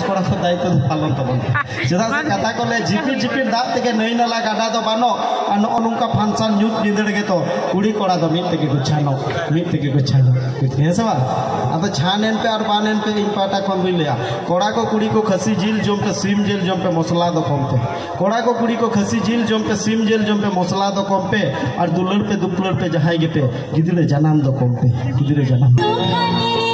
कोड़ा को दायित्व पालन तबन चेदा से कथा को ले झिपिर झिपिर दाग तेगे नई नाला गाडा दो बानो आ नोनुका फंक्शन न्यूट निंदड़ के तो कुड़ी कोड़ा दो मिट तेगे को छानो हे से बा अब छानेन पे और बानेन पे इन पाटा कोन भी लिया कोड़ा को कुड़ी को खसी झील जोम पे सीम जेल जोम पे मसला दो कम पे कोड़ा को कुड़ी को खसी झील जोम पे सीम जेल जोम पे मसला दो कम पे और दुलर पे दुपलर पे जहाई गे पे गिदरे जनाम दो कम पे गिदरे जनाम